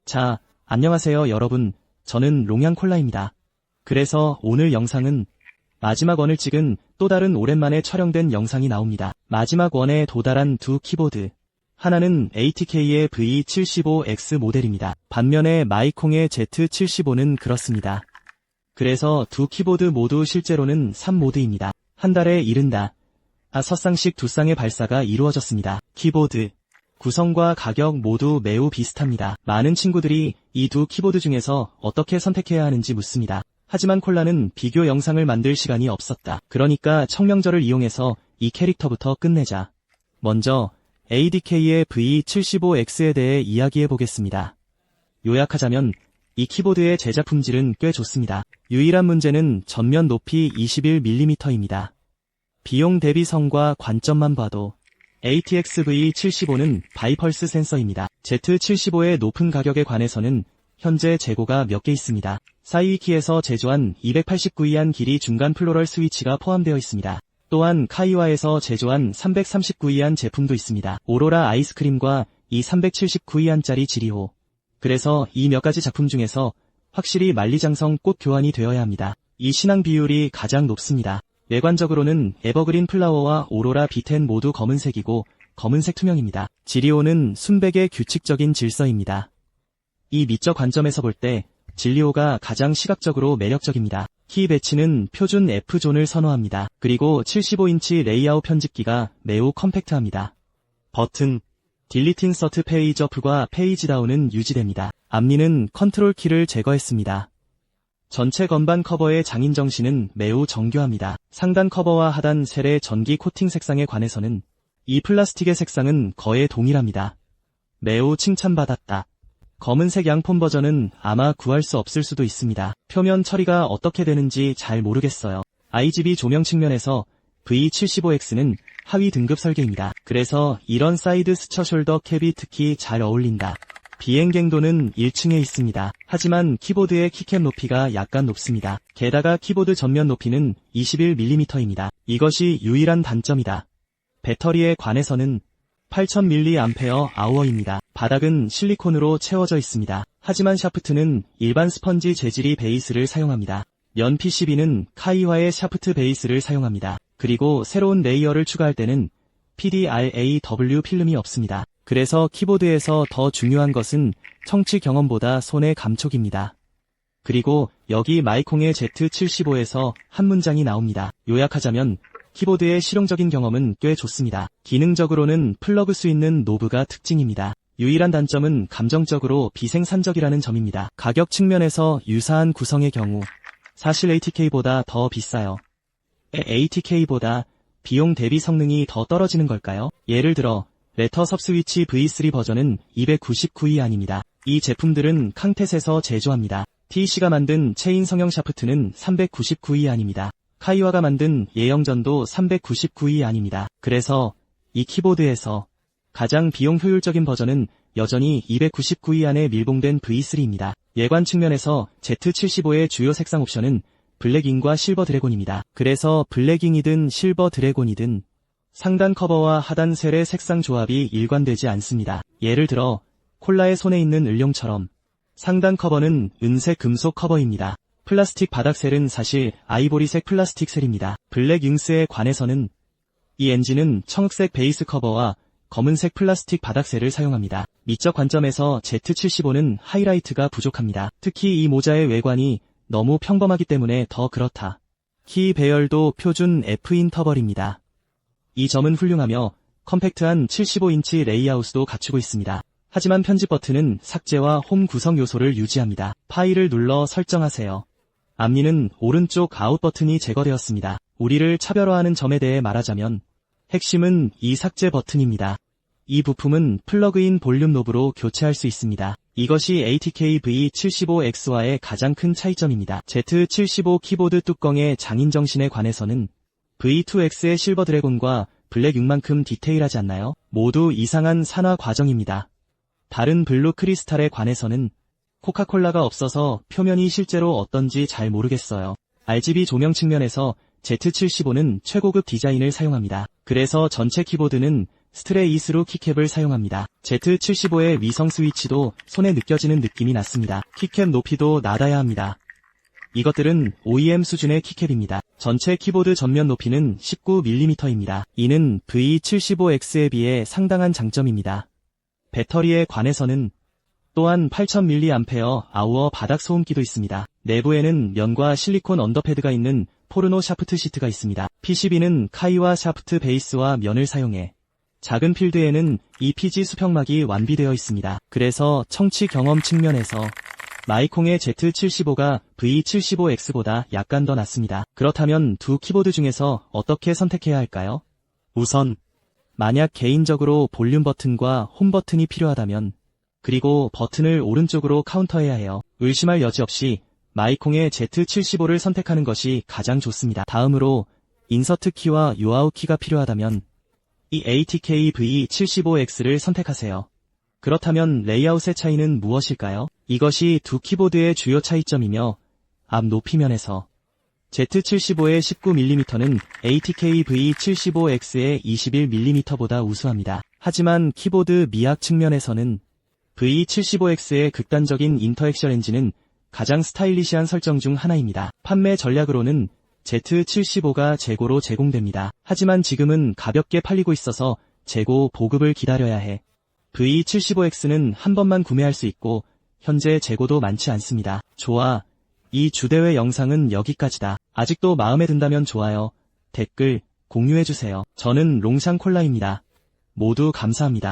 자, 안녕하세요 여러분. 저는 롱양콜라입니다. 그래서 오늘 영상은 마지막 원을 찍은 또 다른 오랜만에 촬영된 영상이 나옵니다. 마지막 원에 도달한 두 키보드. 하나는 ATK의 V75X 모델입니다. 반면에 마이콩의 Z75는 그렇습니다. 그래서 두 키보드 모두 실제로는 3모드입니다. 한 달에 이른다. 서쌍식 두 쌍의 발사가 이루어졌습니다. 키보드 구성과 가격 모두 매우 비슷합니다. 많은 친구들이 이 두 키보드 중에서 어떻게 선택해야 하는지 묻습니다. 하지만 콜라는 비교 영상을 만들 시간이 없었다. 그러니까 청명절을 이용해서 이 캐릭터부터 끝내자. 먼저 ADK의 V75X에 대해 이야기해보겠습니다. 요약하자면 이 키보드의 제작 품질은 꽤 좋습니다. 유일한 문제는 전면 높이 21mm입니다. 비용 대비 성과 관점만 봐도 ATX V75는 바이펄스 센서입니다. Z75의 높은 가격에 관해서는 현재 재고가 몇 개 있습니다. 사이위키에서 제조한 289위안 길이 중간 플로럴 스위치가 포함되어 있습니다. 또한 카이와에서 제조한 339위안 제품도 있습니다. 오로라 아이스크림과 이 379위안짜리 지리호. 그래서 이 몇 가지 작품 중에서 확실히 만리장성 꼭 교환이 되어야 합니다. 이 신앙 비율이 가장 높습니다. 외관적으로는 에버그린 플라워와 오로라 B10 모두 검은색이고 검은색 투명입니다. 지리오는 순백의 규칙적인 질서입니다. 이 미적 관점에서 볼 때 진리오가 가장 시각적으로 매력적입니다. 키 배치는 표준 F존을 선호합니다. 그리고 75인치 레이아웃 편집기가 매우 컴팩트합니다. 버튼, 딜리트 인서트 페이지 업과 페이지 다운은 유지됩니다. 앞니는 컨트롤 키를 제거했습니다. 전체 건반 커버의 장인 정신은 매우 정교합니다. 상단 커버와 하단 셀의 전기 코팅 색상에 관해서는 이 플라스틱의 색상은 거의 동일합니다. 매우 칭찬받았다. 검은색 양폰 버전은 아마 구할 수 없을 수도 있습니다. 표면 처리가 어떻게 되는지 잘 모르겠어요. RGB 조명 측면에서 V75X는 하위 등급 설계입니다. 그래서 이런 사이드 스처 숄더 캡이 특히 잘 어울린다. 비행갱도는 1층에 있습니다. 하지만 키보드의 키캡 높이가 약간 높습니다. 게다가 키보드 전면 높이는 21mm입니다. 이것이 유일한 단점이다. 배터리에 관해서는 8000mAh입니다. 바닥은 실리콘으로 채워져 있습니다. 하지만 샤프트는 일반 스펀지 재질이 베이스를 사용합니다. 면 PCB는 카이와의 샤프트 베이스를 사용합니다. 그리고 새로운 레이어를 추가할 때는 PDRAW 필름이 없습니다. 그래서 키보드에서 더 중요한 것은 청취 경험보다 손의 감촉입니다. 그리고 여기 마이콩의 Z75에서 한 문장이 나옵니다. 요약하자면 키보드의 실용적인 경험은 꽤 좋습니다. 기능적으로는 플러그 수 있는 노브가 특징입니다. 유일한 단점은 감정적으로 비생산적이라는 점입니다. 가격 측면에서 유사한 구성의 경우 사실 ATK보다 더 비싸요. ATK보다 비용 대비 성능이 더 떨어지는 걸까요? 예를 들어 레터 섭스위치 V3 버전은 299위안입니다. 이 제품들은 캉텟에서 제조합니다. TEC가 만든 체인 성형 샤프트는 399위안입니다. 카이와가 만든 예영전도 399위안입니다. 그래서 이 키보드에서 가장 비용 효율적인 버전은 여전히 299위안에 밀봉된 V3입니다. 예관 측면에서 Z75의 주요 색상 옵션은 블랙잉과 실버 드래곤입니다. 그래서 블랙잉이든 실버 드래곤이든 상단 커버와 하단 셀의 색상 조합이 일관되지 않습니다. 예를 들어 콜라의 손에 있는 을룡처럼 상단 커버는 은색 금속 커버입니다. 플라스틱 바닥 셀은 사실 아이보리색 플라스틱 셀입니다. 블랙 윙스에 관해서는 이 엔진은 청흑색 베이스 커버와 검은색 플라스틱 바닥 셀을 사용합니다. 미적 관점에서 Z75는 하이라이트가 부족합니다. 특히 이 모자의 외관이 너무 평범하기 때문에 더 그렇다. 키 배열도 표준 F 인터벌입니다. 이 점은 훌륭하며 컴팩트한 75인치 레이아웃도 갖추고 있습니다. 하지만 편집 버튼은 삭제와 홈 구성 요소를 유지합니다. 파일을 눌러 설정하세요. 앞니는 오른쪽 아웃 버튼이 제거되었습니다. 우리를 차별화하는 점에 대해 말하자면 핵심은 이 삭제 버튼입니다. 이 부품은 플러그인 볼륨 노브로 교체할 수 있습니다. 이것이 ATK V75X와의 가장 큰 차이점입니다. Z75 키보드 뚜껑의 장인정신에 관해서는 V2X의 실버 드래곤과 블랙 6만큼 디테일하지 않나요? 모두 이상한 산화 과정입니다. 다른 블루 크리스탈에 관해서는 코카콜라가 없어서 표면이 실제로 어떤지 잘 모르겠어요. RGB 조명 측면에서 Z75는 최고급 디자인을 사용합니다. 그래서 전체 키보드는 스트레이스루 키캡을 사용합니다. Z75의 위성 스위치도 손에 느껴지는 느낌이 났습니다. 키캡 높이도 낮아야 합니다. 이것들은 OEM 수준의 키캡입니다. 전체 키보드 전면 높이는 19mm입니다. 이는 V75X에 비해 상당한 장점입니다. 배터리에 관해서는 또한 8000mAh 아우어 바닥 소음기도 있습니다. 내부에는 면과 실리콘 언더패드가 있는 포르노 샤프트 시트가 있습니다. PCB는 카이와 샤프트 베이스와 면을 사용해 작은 필드에는 EPG 수평막이 완비되어 있습니다. 그래서 청취 경험 측면에서 마이콩의 Z75가 V75X보다 약간 더 낫습니다. 그렇다면 두 키보드 중에서 어떻게 선택해야 할까요? 우선 만약 개인적으로 볼륨 버튼과 홈 버튼이 필요하다면 그리고 버튼을 오른쪽으로 카운터해야 해요. 의심할 여지 없이 마이콩의 Z75를 선택하는 것이 가장 좋습니다. 다음으로 인서트 키와 요아웃 키가 필요하다면 이 ATK V75X를 선택하세요. 그렇다면 레이아웃의 차이는 무엇일까요? 이것이 두 키보드의 주요 차이점이며 앞 높이면에서 Z75의 19mm는 ATK V75X의 21mm보다 우수합니다. 하지만 키보드 미학 측면에서는 V75X의 극단적인 인터액션 엔진은 가장 스타일리시한 설정 중 하나입니다. 판매 전략으로는 Z75가 재고로 제공됩니다. 하지만 지금은 가볍게 팔리고 있어서 재고 보급을 기다려야 해. V75X는 한 번만 구매할 수 있고 현재 재고도 많지 않습니다. 좋아. 이 주대회 영상은 여기까지다. 아직도 마음에 든다면 좋아요, 댓글, 공유해주세요. 저는 롱샹콜라입니다. 모두 감사합니다.